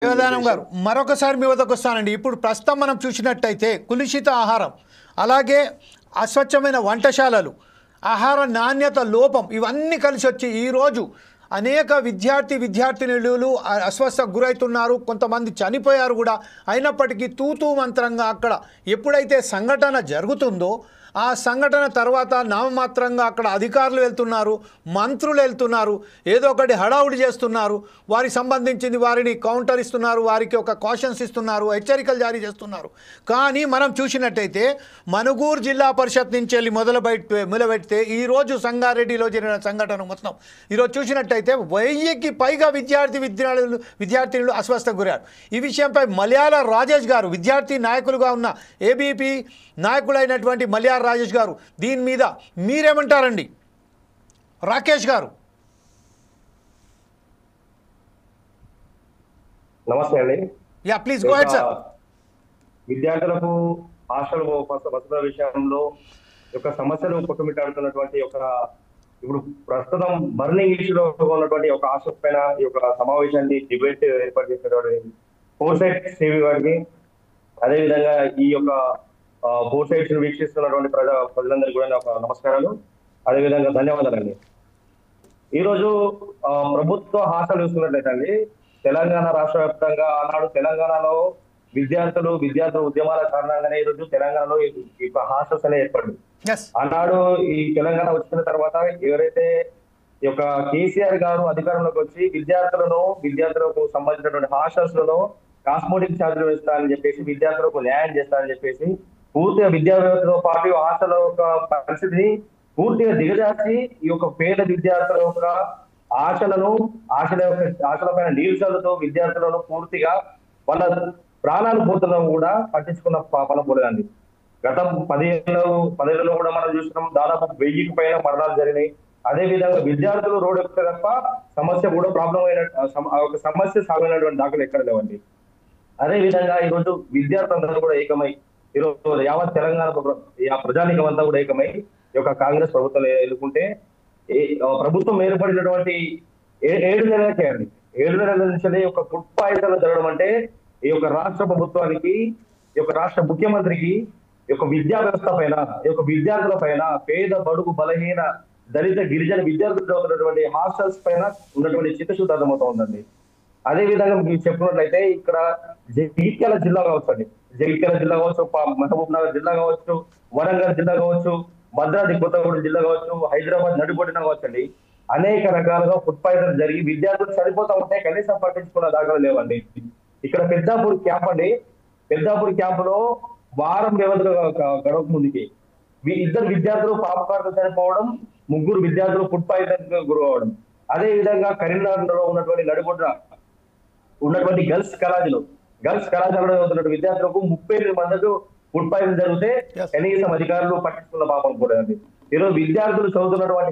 దేవదానం గారు మరొకసారి మీ వద్దకు వస్తానండి. ఇప్పుడు ప్రస్తుతం మనం చూసినట్టయితే కులుషిత ఆహారం, అలాగే అస్వచ్ఛమైన వంటశాలలు, ఆహార నాణ్యత లోపం ఇవన్నీ కలిసి వచ్చి ఈరోజు అనేక విద్యార్థినులు అస్వస్థకు గురవుతున్నారు. కొంతమంది చనిపోయారు కూడా. అయినప్పటికీ తూతూ మంత్రంగా అక్కడ ఎప్పుడైతే సంఘటన జరుగుతుందో ఆ సంఘటన తర్వాత నామమాత్రంగా అక్కడ అధికారులు వెళ్తున్నారు, మంత్రులు వెళ్తున్నారు, ఏదో ఒకటి హడావుడి చేస్తున్నారు, వారికి సంబంధించింది వారిని కౌంటర్ ఇస్తున్నారు, వారికి ఒక కాషన్స్ ఇస్తున్నారు, హెచ్చరికలు జారీ చేస్తున్నారు. కానీ మనం చూసినట్టయితే మనుగూరు జిల్లా పరిషత్ నుంచి వెళ్ళి మొదలుపెడితే ఈరోజు సంగారెడ్డిలో జరిగిన సంఘటన మొత్తం ఈరోజు చూసినట్టయితే 1000కి పైగా విద్యార్థినులు అస్వస్థకు గురారు. ఈ విషయంపై మలయాళ రాజేష్ గారు విద్యార్థి నాయకులుగా ఉన్న ఏబీపీ నాయకులైనటువంటి మలయాళ రాజేష్ గారు దీని మీద మీరేమంటారండి? రాకేష్ గారు నమస్తే అండి. Yeah please go head sir. విద్యార్థులకు హాస్టల్ వసతుల విషయంలో యొక్క సమస్యలు కొట్టుమిట్టాడుతున్నటువంటి ఇప్పుడు ప్రస్తుతం బర్నింగ్ ఇష్యూలో ఉన్నటువంటి ఒక హాస్టల్ పైన ఈ యొక్క సమావేశాన్ని డిబేట్ ఏర్పాటు చేసినటువంటి ఫోర్ సైడ్స్ టీవీ వారికి, అదేవిధంగా ఈ యొక్క ఫోర్ సైడ్స్ వీక్షిస్తున్నటువంటి ప్రజలందరికీ కూడా ఒక నమస్కారాలు, అదేవిధంగా ధన్యవాదాలండి. ఈరోజు ప్రభుత్వ హాస్టల్ చూసుకున్నట్లయితే అండి, తెలంగాణ రాష్ట్ర వ్యాప్తంగా ఆనాడు తెలంగాణలో విద్యార్థుల ఉద్యమాల కారణంగానే ఈరోజు తెలంగాణలో ఈ హాస్టల్స్ అనేవి ఏర్పడింది. ఆనాడు ఈ తెలంగాణ వచ్చిన తర్వాత ఎవరైతే ఈ యొక్క కేసీఆర్ గారు అధికారంలోకి వచ్చి విద్యార్థులకు సంబంధించినటువంటి హాస్టల్స్ లలో కాస్మోటిక్ ఛార్జీలు వేస్తారని చెప్పేసి, విద్యార్థులకు న్యాయం చేస్తారని చెప్పేసి పూర్తిగా విద్యా వ్యవస్థతో పాటు హాస్టల్ యొక్క పరిస్థితిని పూర్తిగా దిగజార్చి ఈ యొక్క పేద విద్యార్థుల యొక్క ఆశల పైన నీరుచలతో విద్యార్థులను పూర్తిగా వాళ్ళ ప్రాణాలు పోతున్నా కూడా పట్టించుకున్న పాపన పోలేదండి. గత 10 ఏళ్లలో కూడా మనం చూసినాం, దాదాపు 1000కి పైన మరణాలు జరిగినాయి. అదే విధంగా విద్యార్థులు రోడ్డు ఎక్కితే తప్ప సమస్య సాగైనటువంటి దాఖలు ఎక్కడ లేవండి. అదే విధంగా ఈరోజు విద్యార్థులందరూ కూడా ఏకమై ఈరోజు యావత్ తెలంగాణ ప్రజానీకం అంతా కూడా ఏకమై ఈ యొక్క కాంగ్రెస్ ప్రభుత్వం ఎన్నుకుంటే ప్రభుత్వం ఏర్పడినటువంటి 7 నెలలకే అండి, 7 నెలల నుంచి ఒక ఫుడ్ పాయిజన్ జరగడం అంటే ఈ యొక్క రాష్ట్ర ప్రభుత్వానికి, ఈ యొక్క రాష్ట్ర ముఖ్యమంత్రికి, ఈ యొక్క విద్యా వ్యవస్థ పైన, ఈ యొక్క విద్యార్థుల పైన, పేద బడుగు బలహీన దళిత గిరిజన విద్యార్థులు ఉన్నటువంటి హాస్టల్స్ పైన ఉన్నటువంటి చిత్తశుద్ధి అర్థమవుతా ఉందండి. అదే విధంగా మీరు చెప్పినట్లయితే ఇక్కడ జగిత్యాల జిల్లా కావచ్చు అండి, జగిత్యాల జిల్లా కావచ్చు, మహబూబ్ నగర్ జిల్లా కావచ్చు, వరంగల్ జిల్లా కావచ్చు, భద్రాద్రి కొత్తగూడెం జిల్లా కావచ్చు, హైదరాబాద్ నడిబొడ్డున కావచ్చు అండి, అనేక రకాలుగా ఫుడ్ పాయిజన్ జరిగి విద్యార్థులు చనిపోతా ఉంటే కనీసం పట్టించుకున్న దాఖలు లేవండి. ఇక్కడ పెద్దాపూర్ క్యాంప్ లో వారం వ్యవధిలో గడవక ముందుకి ఇద్దరు విద్యార్థులు పాపకార్లు చనిపోవడం, 3 విద్యార్థులు ఫుడ్ పాయిజన్ గురవడం. అదే విధంగా కరీంనగర్ లో ఉన్నటువంటి నడిబొడ్డున ఉన్నటువంటి గర్ల్స్ కళాశాలలో చదువుతున్న విద్యార్థులకు 38 మందికి ఫుడ్ పాయిజన్ జరిగితే కనీసం అధికారులు పట్టించుకున్న పాపం కూడా అండి. ఈరోజు విద్యార్థులు చదువుతున్నటువంటి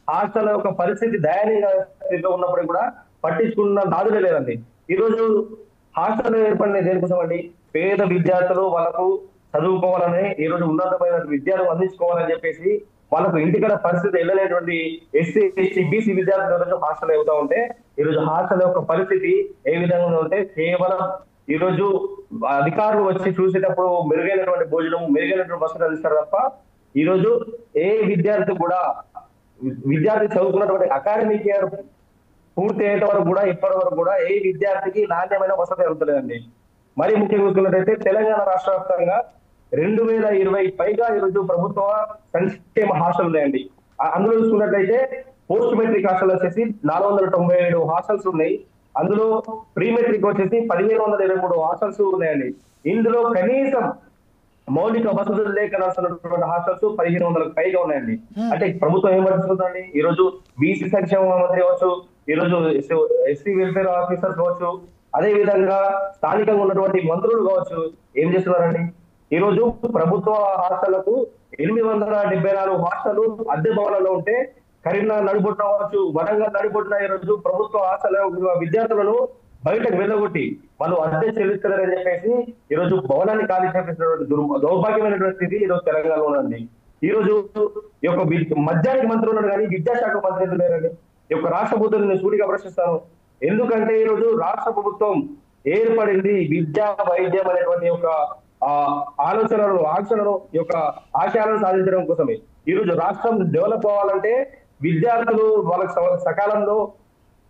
హాస్టల్ యొక్క పరిస్థితి దయనీయ స్థితిలో ఉన్నప్పుడు కూడా పట్టించుకున్న నాదులే లేదండి. ఈరోజు హాస్టల్ ఏర్పడిన దేనికోసం అండి, పేద విద్యార్థులు వాళ్ళకు చదువుకోవాలని, ఈరోజు ఉన్నతమైన విద్యను అందించుకోవాలని చెప్పేసి వాళ్ళకు ఇంటికడ పరిస్థితి వెళ్ళలేటువంటి ఎస్సీ, ఎస్టీ, బీసీ విద్యార్థులు హాస్టల్ అవుతా ఉంటే ఈరోజు హాస్టల్ యొక్క పరిస్థితి ఏ విధంగా ఉంటే కేవలం ఈరోజు అధికారులు వచ్చి చూసేటప్పుడు మెరుగైనటువంటి భోజనం, మెరుగైనటువంటి వసతులు అందిస్తారు తప్ప ఈరోజు ఏ విద్యార్థి చదువుకున్నటువంటి అకాడమిక్ ఇయర్ పూర్తి అయ్యేట వరకు కూడా ఇప్పటి వరకు కూడా ఏ విద్యార్థికి నాణ్యమైన వసతి అందుతలేదండి. మరీ ముఖ్యంగా చూసుకున్నట్టయితే తెలంగాణ రాష్ట్ర వ్యాప్తంగా 2020 పైగా ఈరోజు ప్రభుత్వ సంక్షేమ హాస్టల్ ఉన్నాయండి. అందులో చూసుకున్నట్లయితే పోస్ట్ మెట్రిక్ హాస్టల్ వచ్చేసి 497 హాస్టల్స్ ఉన్నాయి. అందులో ప్రీ మెట్రిక్ వచ్చేసి 1523 హాస్టల్స్ ఉన్నాయండి. ఇందులో కనీసం మౌలిక వసతులు లేకనాల్సినటువంటి హాస్టల్స్ 1500కు పైగా ఉన్నాయండి. అంటే ప్రభుత్వం ఏం పట్టిస్తుందండి? ఈరోజు బీసీ సంక్షేమ మంత్రి కావచ్చు, ఈరోజు ఎస్సీ వెల్ఫేర్ ఆఫీసర్స్ కావచ్చు, అదే విధంగా స్థానికంగా ఉన్నటువంటి మంత్రులు కావచ్చు, ఏం చేస్తున్నారండి? ఈరోజు ప్రభుత్వ హాస్టళ్లకు 874 హాస్టళ్లు అద్దె భవనాల్లో ఉంటే కరీంనగర్ నడిబొట్టున కావచ్చు, వరంగల్ నడిబొట్టున ఈరోజు ప్రభుత్వ హాస్టల్ విద్యార్థులను బయటకు వెళ్ళగొట్టి వాళ్ళు అద్దె చెల్లిస్తారని చెప్పేసి ఈరోజు భవనాన్ని ఖాళీ చేసినటువంటి దౌర్భాగ్యమైనటువంటి స్థితి ఈరోజు తెలంగాణలో ఉందండి. ఈరోజు ఈ యొక్క మద్యానికి మంత్రి ఉన్నాడు కానీ విద్యాశాఖ మంత్రి ఎందుకు లేరండి? ఈ యొక్క రాష్ట్ర ప్రభుత్వం నేను సూటిగా ప్రశ్నిస్తాను. ఎందుకంటే ఈరోజు రాష్ట్ర ప్రభుత్వం ఏర్పడింది విద్యా వైద్యం అనేటువంటి ఒక ఆలోచనలను ఈ యొక్క ఆశయాలను సాధించడం కోసమే. ఈ రోజు రాష్ట్రం డెవలప్ అవ్వాలంటే విద్యార్థులు వాళ్ళకి సకాలంలో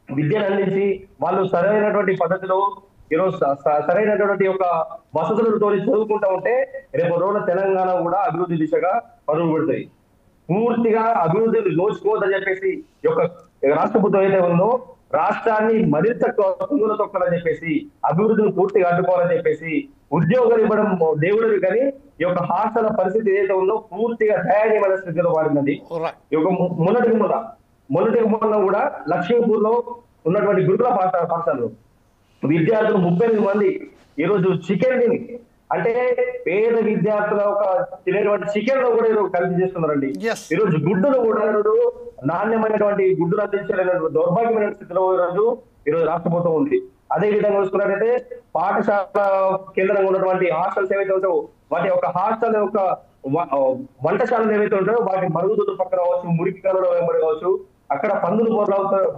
విద్యను అందించి వాళ్ళు సరైనటువంటి పద్ధతిలో ఈరోజు సరైనటువంటి ఒక వసతులతో చదువుకుంటా ఉంటే రేపు రోజున తెలంగాణ కూడా అభివృద్ధి దిశగా పరుగులు పెడతాయి. పూర్తిగా అభివృద్ధిని నోచుకోవద్దని చెప్పేసి ఈ యొక్క రాష్ట్ర ప్రభుత్వం ఏదైతే ఉందో రాష్ట్రాన్ని మరింత తుంగులో తొక్కాలని చెప్పేసి, అభివృద్ధిని పూర్తిగా అడ్డుకోవాలని చెప్పేసి ఉద్యోగాలు ఇవ్వడం దేవుడివి, కానీ ఈ యొక్క హాస్టల్ పరిస్థితి ఏదైతే ఉందో పూర్తిగా దయనీయమైన స్థితిలో వాడినది. ఈ యొక్క మొన్నటికి మొన్న కూడా లక్ష్మీపూర్ లో ఉన్నటువంటి గురుకుల పాఠశాలలో విద్యార్థులు 38 మంది ఈరోజు చికెన్ తిని, అంటే పేద విద్యార్థుల ఒక తినేటువంటి చికెన్ లో కూడా ఈరోజు కలిసి చేస్తున్నారండి. ఈరోజు గుడ్డులు కూడా ఈరోజు నాణ్యమైనటువంటి గుడ్డులు అందించలేనటువంటి దౌర్భాగ్యమైన స్థితిలో ఈరోజు రాష్ట్ర ప్రభుత్వం ఉంది. అదే విధంగా చూసుకున్నట్టయితే పాఠశాల కేంద్రంగా ఉన్నటువంటి హాస్టల్స్ ఏవైతే ఉంటాయో వాటి యొక్క హాస్టల్ యొక్క వంటశాలలు ఏవైతే ఉంటాయో వాటి మరుగుదొడ్డు పక్కన కావచ్చు, మురికి కాలంలో వెంబడి కావచ్చు, అక్కడ పందులు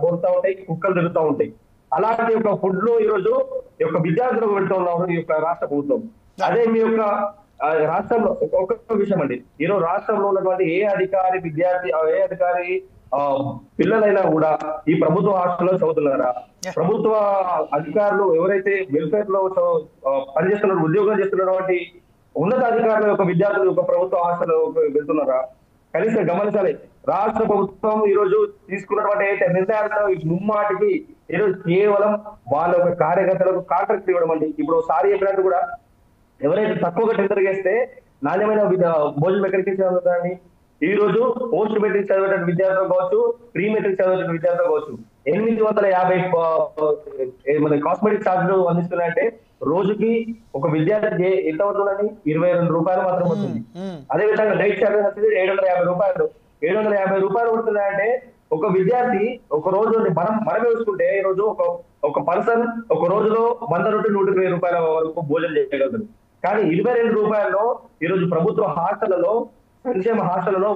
బోరుతా ఉంటాయి, కుక్కలు తిరుగుతూ ఉంటాయి. అలాంటి యొక్క ఫుడ్ లో ఈరోజు ఈ యొక్క విద్యార్థులకు పెడుతూ ఉన్నారు ఈ యొక్క రాష్ట్ర ప్రభుత్వం. అదే మీ యొక్క రాష్ట్రంలో ఒక్కొక్క విషయం అండి, ఈరోజు రాష్ట్రంలో ఉన్నటువంటి ఏ అధికారి పిల్లలైనా కూడా ఈ ప్రభుత్వ హాస్టల్లో చదువుతున్నారా? ప్రభుత్వ అధికారులు ఎవరైతే వెల్ఫేర్ లో పనిచేస్తున్నారు, ఉద్యోగం చేస్తున్నటువంటి ఉన్నత అధికారుల యొక్క విద్యార్థులు యొక్క ప్రభుత్వ హాస్టల్లో వెళ్తున్నారా? కనీసం గమనించాలి. రాష్ట్ర ప్రభుత్వం ఈరోజు తీసుకున్నటువంటి నిర్ణయాలను ముమ్మాటికి ఈరోజు కేవలం వాళ్ళ యొక్క కార్యకర్తలకు కాంట్రాక్ట్ ఇవ్వడం అండి. ఇప్పుడు సారి చెప్పినట్టు కూడా ఎవరైతే తక్కువగా టెండర్ చేస్తే నాణ్యమైన భోజనం ఎక్కడికి చదువుతారండి? ఈ రోజు పోస్ట్ మెట్రిక్ చదివేటువంటి విద్యార్థులు కావచ్చు, ప్రీ మెట్రిక్ చదివేటువంటి విద్యార్థులు కావచ్చు 850 మన కాస్మెటిక్ ఛార్జీలు అందిస్తున్నాయంటే రోజుకి ఒక విద్యార్థి ఎంత అవుతుందండి? 22 రూపాయలు మాత్రం వస్తుంది. అదే విధంగా డైట్ ఛార్జెస్ వచ్చేది 750 రూపాయలు. 750 రూపాయలు పడుతున్నాయంటే ఒక విద్యార్థి ఒక రోజు మనమే చూసుకుంటే ఈ రోజు ఒక పర్సన్ ఒక రోజులో 100 నుండి 120 రూపాయల వరకు భోజనం చేయగలుగుతారు. కానీ 22 రూపాయల్లో ఈ రోజు ప్రభుత్వ హాస్టళ్లలో, సంక్షేమ హాస్టళ్లలో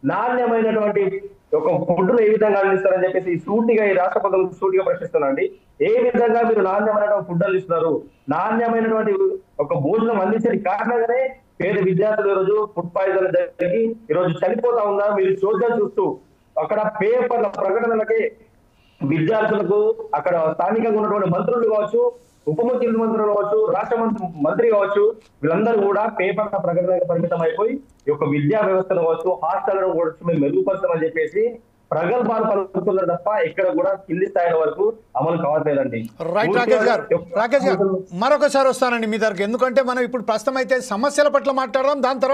నాణ్యమైనటువంటి ఒక ఫుడ్ను ఏ విధంగా అందిస్తారని చెప్పేసి సూటిగా ఈ రాష్ట్ర ప్రభుత్వం సూటిగా ప్రశ్నిస్తున్నాండి. ఏ విధంగా మీరు నాణ్యమైనటువంటి ఫుడ్ అందిస్తున్నారు? నాణ్యమైనటువంటి ఒక భోజనం అందించని కారణంగానే పేద విద్యార్థులు ఈరోజు ఫుడ్ పాయిజన్ జరిగి ఈరోజు చనిపోతా ఉన్నారు. మీరు చూద్దాం చూస్తూ అక్కడ పేపర్ల ప్రకటనలకి విద్యార్థులకు అక్కడ స్థానికంగా ఉన్నటువంటి మంత్రులు కావచ్చు, ఉప ముఖ్యమంత్రులు కావచ్చు, రాష్ట్ర మంత్రి కావచ్చు, వీళ్ళందరూ కూడా పేపర్ల ప్రకటనకు పరిమితం అయిపోయి ఈ యొక్క విద్యా వ్యవస్థను కావచ్చు, హాస్టళ్లను కూడా మేము మెరుగుపరచామని చెప్పేసి ప్రగల్భాలు పలుకుతున్నారు తప్ప ఎక్కడ కూడా కింది స్థాయి వరకు అమలు కావట్లేదండి. రైట్ రాకేష్ గారు మరొకసారి వస్తానండి మీ దగ్గరకు, ఎందుకంటే మనం ఇప్పుడు ప్రస్తుతం అయితే సమస్యల పట్ల మాట్లాడదాం, దాని తర్వాత